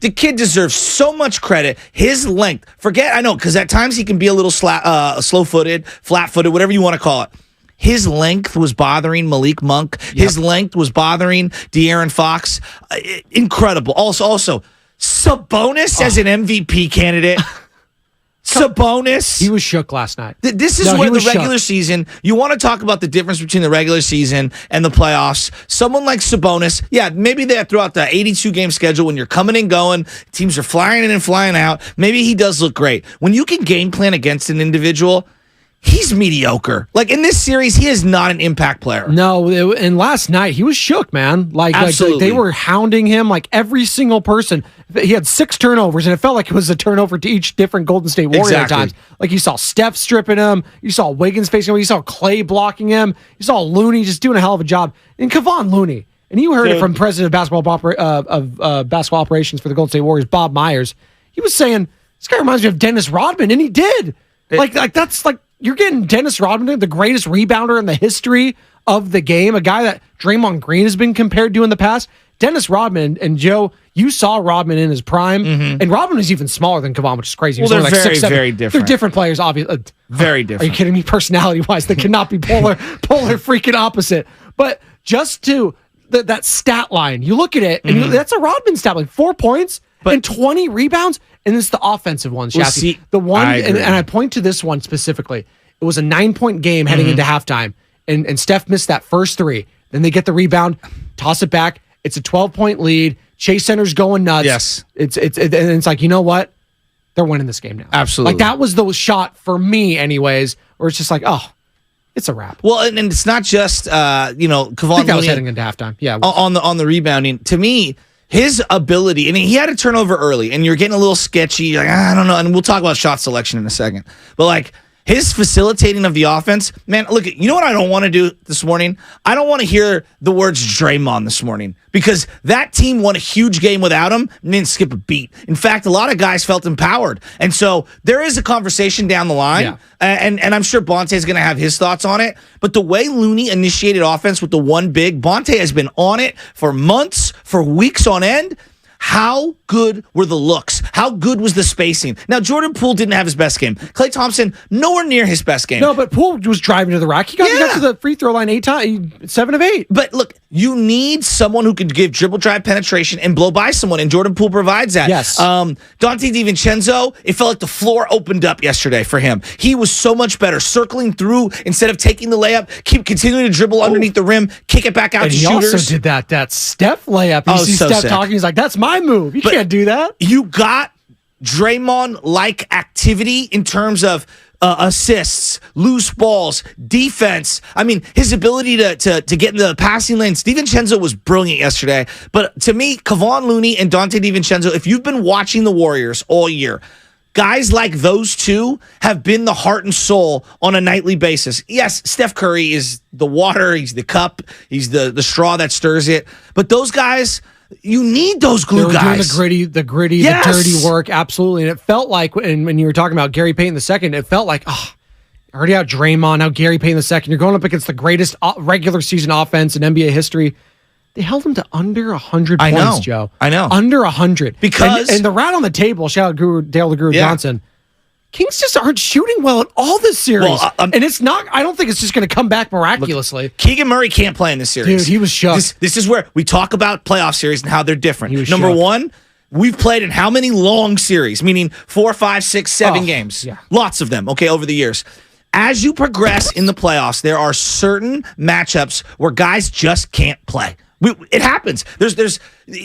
The kid deserves so much credit. His length. I know, because at times he can be a little slow-footed, flat-footed, whatever you want to call it. His length was bothering Malik Monk. Yep. His length was bothering De'Aaron Fox. Incredible. Also, Sabonis as an MVP candidate. Sabonis. He was shook last night. This is where the regular season, you want to talk about the difference between the regular season and the playoffs. Someone like Sabonis, maybe that throughout the 82-game schedule, when you're coming and going, teams are flying in and flying out, maybe he does look great. When you can game plan against an individual, he's mediocre. Like, in this series, he is not an impact player. No, and last night, he was shook, man. Like they were hounding him, like every single person. He had 6 turnovers, and it felt like it was a turnover to each different Golden State Warrior at times. Like, you saw Steph stripping him. You saw Wiggins facing him. You saw Clay blocking him. You saw Looney just doing a hell of a job. And Kevon Looney, and you heard it from President of Basketball Operations for the Golden State Warriors, Bob Myers. He was saying, this guy reminds me of Dennis Rodman, and he did. That's like, you're getting Dennis Rodman, the greatest rebounder in the history of the game, a guy that Draymond Green has been compared to in the past. Dennis Rodman, and Joe, you saw Rodman in his prime, and Rodman is even smaller than Kevon, which is crazy. Well, they're like very different. They're different players, obviously. Very different. Are you kidding me? Personality-wise, they cannot be polar freaking opposite. But just to that stat line, you look at it, and that's a Rodman stat line. 4 points and 20 rebounds, and it's the offensive ones, Shasky. The one, and I point to this one specifically. It was a 9-point game heading into halftime, and Steph missed that first 3. Then they get the rebound, toss it back. It's a 12-point lead. Chase Center's going nuts. Yes. It's like, you know what? They're winning this game now. Absolutely. Like, that was the shot for me anyways, where it's just like, oh, it's a wrap. Well, and it's not just, Kevon. I think that was heading into halftime. Yeah. On the rebounding. To me, his ability, and he had a turnover early, and you're getting a little sketchy. Like, I don't know. And we'll talk about shot selection in a second. But, like, his facilitating of the offense, man, look, you know what I don't want to do this morning? I don't want to hear the words Draymond this morning because that team won a huge game without him and didn't skip a beat. In fact, a lot of guys felt empowered. And so there is a conversation down the line, and I'm sure Bonte's going to have his thoughts on it. But the way Looney initiated offense with the one big, Bonte has been on it for months, for weeks on end. How good were the looks? How good was the spacing? Now, Jordan Poole didn't have his best game. Klay Thompson, nowhere near his best game. No, but Poole was driving to the rack. He got to the free throw line 8 times, 7 of 8. But look, you need someone who can give dribble drive penetration and blow by someone, and Jordan Poole provides that. Yes. Dante DiVincenzo, it felt like the floor opened up yesterday for him. He was so much better, circling through instead of taking the layup, continuing to dribble underneath the rim, kick it back out to shooters. He also did that Steph layup. You see Steph talking, he's like, that's my move. You can't do that. You got Draymond-like activity in terms of assists, loose balls, defense. I mean, his ability to get in the passing lanes. DiVincenzo was brilliant yesterday. But to me, Kevon Looney and Dante DiVincenzo, if you've been watching the Warriors all year, guys like those two have been the heart and soul on a nightly basis. Yes, Steph Curry is the water, he's the cup, he's the straw that stirs it. But those guys, you need those glue guys. Doing the gritty, the dirty work, absolutely. And it felt like, when you were talking about Gary Payton II, it felt like, already out Draymond, now Gary Payton II. You're going up against the greatest regular season offense in NBA history. They held him to under 100 points, Joe. I know. Under 100. Because... And the rat on the table, shout out Dale the Guru Johnson, Kings just aren't shooting well at all this series. Well, and it's not, I don't think it's just going to come back miraculously. Look, Keegan Murray can't play in this series. Dude, he was shook. This is where we talk about playoff series and how they're different. Number one, we've played in how many long series, meaning 4, 5, 6, 7 games. Yeah. Lots of them, over the years. As you progress in the playoffs, there are certain matchups where guys just can't play. It happens. There's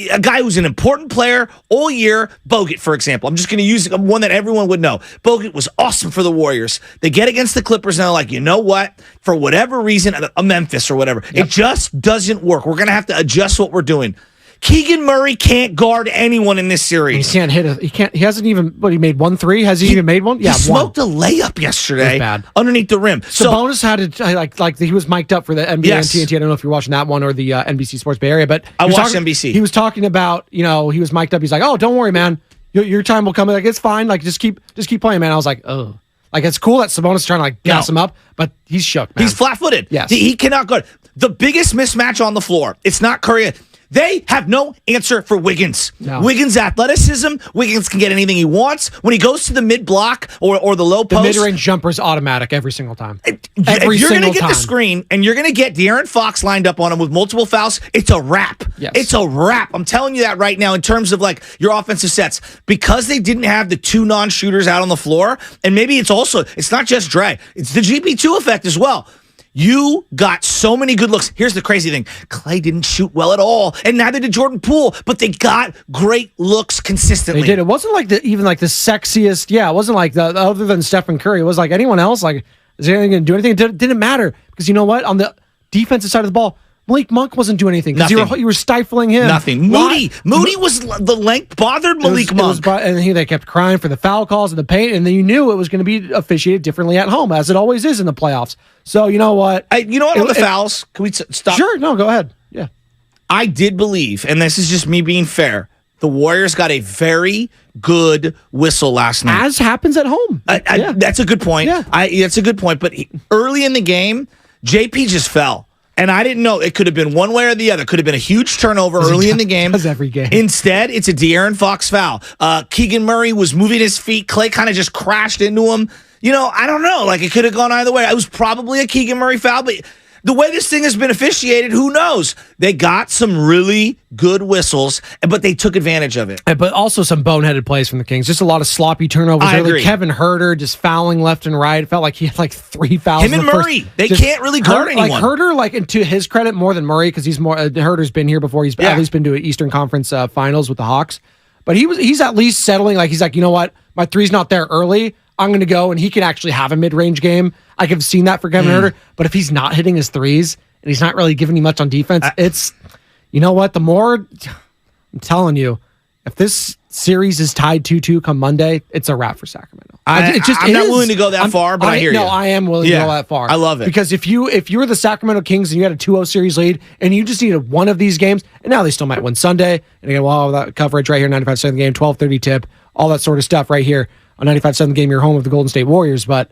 a guy who's an important player all year, Bogut, for example. I'm just going to use one that everyone would know. Bogut was awesome for the Warriors. They get against the Clippers and they're like, you know what? For whatever reason, a Memphis or whatever, it just doesn't work. We're going to have to adjust what we're doing. Keegan Murray can't guard anyone in this series. He can't hit he hasn't even, he made 1 3? Has he even made one? Yeah, he smoked a layup yesterday underneath the rim. Sabonis had it, like he was mic'd up for the NBA and TNT. I don't know if you're watching that one or the NBC Sports Bay Area, but I watched NBC. He was talking about, he was mic'd up. He's like, oh, don't worry, man. Your time will come. Like, it's fine. Like, just keep playing, man. I was like, oh. Like, it's cool that Sabonis is trying to gas him up, but he's shook, man. He's flat-footed. Yes. He cannot guard. The biggest mismatch on the floor, it's not Curry. They have no answer for Wiggins. No. Wiggins' athleticism. Wiggins can get anything he wants. When he goes to the mid-block or the low post. The mid-range jumper is automatic every single time. If you're going to get the screen and you're going to get De'Aaron Fox lined up on him with multiple fouls, it's a wrap. Yes. It's a wrap. I'm telling you that right now in terms of like your offensive sets. Because they didn't have the 2 non-shooters out on the floor, and maybe it's not just Dre. It's the GP2 effect as well. You got so many good looks. Here's the crazy thing. Klay didn't shoot well at all, and neither did Jordan Poole, but they got great looks consistently. They did. It wasn't like the sexiest. Yeah, it wasn't like other than Stephen Curry. It was like anyone else. Like, is anything going to do anything? It didn't matter because you know what? On the defensive side of the ball, Malik Monk wasn't doing anything because you were stifling him. Nothing. Moody was the length bothered Malik Monk. They kept crying for the foul calls and the paint, and then you knew it was going to be officiated differently at home, as it always is in the playoffs. So you know what? On the fouls, can we stop? Sure. No, go ahead. Yeah. I did believe, and this is just me being fair, the Warriors got a very good whistle last night. As happens at home. That's a good point. Yeah. That's a good point. But early in the game, JP just fell. And I didn't know. It could have been one way or the other. Could have been a huge turnover early in the game. Does every game. Instead, it's a De'Aaron Fox foul. Keegan Murray was moving his feet. Klay kind of just crashed into him. I don't know. Like, it could have gone either way. It was probably a Keegan Murray foul, but the way this thing has been officiated, who knows? They got some really good whistles, but they took advantage of it. But also some boneheaded plays from the Kings. Just a lot of sloppy turnovers. I agree. Kevin Huerter just fouling left and right. It felt like he had like 3 fouls. Him and Murray, they can't really guard anyone. Like Huerter, and to his credit, more than Murray, because he's more. Huerter's been here before. He's at least been to an Eastern Conference Finals with the Hawks. But he's at least settling. Like, he's like, you know what? My three's not there early. I'm going to go, and he can actually have a mid-range game. I could have seen that for Kevin Huerter. But if he's not hitting his threes, and he's not really giving you much on defense, it's, you know what? The more, I'm telling you, if this series is tied 2-2 come Monday, it's a wrap for Sacramento. I'm not willing to go that far, but I hear you. No, I am willing to go that far. I love it. Because if you were the Sacramento Kings and you had a 2-0 series lead and you just needed one of these games, and now they still might win Sunday, and again, all that coverage right here, 95.7 The Game, 12:30 tip, all that sort of stuff right here on 95.7 The Game, your home of the Golden State Warriors. But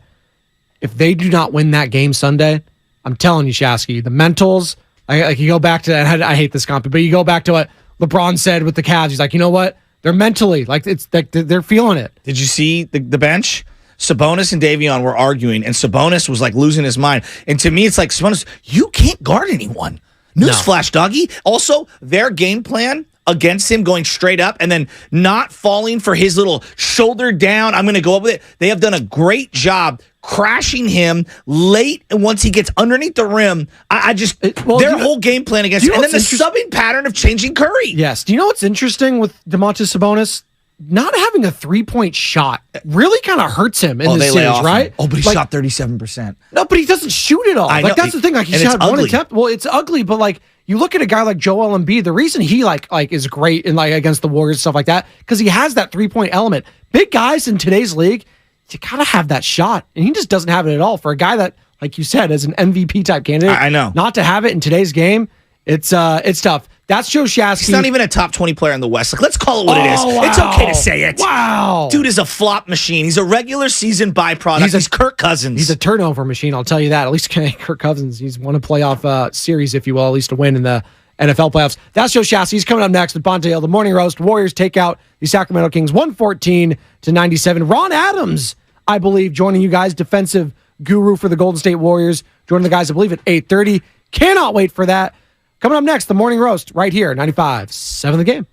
if they do not win that game Sunday, I'm telling you, Shasky, the mentals, like you go back to, and I hate this comp, but you go back to what LeBron said with the Cavs. He's like, you know what? They're mentally, like, it's like they're feeling it. Did you see the bench? Sabonis and Davion were arguing, and Sabonis was like losing his mind. And to me, it's like, Sabonis, you can't guard anyone. Newsflash, doggy. Also, their game plan against him going straight up and then not falling for his little shoulder down, I'm going to go up with it. They have done a great job crashing him late, and once he gets underneath the rim, their whole game plan against him. And then the subbing pattern of changing Curry. Yes. Do you know what's interesting with Domantas Sabonis? Not having a 3-point shot really kind of hurts him in this series, right? Oh, but he shot 37%. No, but he doesn't shoot it all. Like, that's the thing. Like, he's had one attempt. Well, it's ugly, but like, you look at a guy like Joel Embiid, the reason he like is great in like against the Warriors and stuff like that, because he has that 3-point element. Big guys in today's league, you gotta have that shot, and he just doesn't have it at all. For a guy that, like you said, is an MVP type candidate, I know, not to have it in today's game, it's tough. That's Joe Shasky. He's not even a top 20 player in the West. Like, let's call it what it is. Wow. It's okay to say it. Wow. Dude is a flop machine. He's a regular season byproduct. He's Kirk Cousins. He's a turnover machine, I'll tell you that. At least Kirk Cousins, he's won a playoff series, if you will, at least a win in the NFL playoffs. That's Joe Shasky. He's coming up next with Bonte Hill, the Morning Roast. Warriors take out the Sacramento Kings 114-97. Ron Adams, I believe, joining you guys, defensive guru for the Golden State Warriors, joining the guys, I believe, at 8:30. Cannot wait for that. Coming up next, the Morning Roast, right here, 95.7 The Game.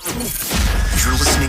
You're listening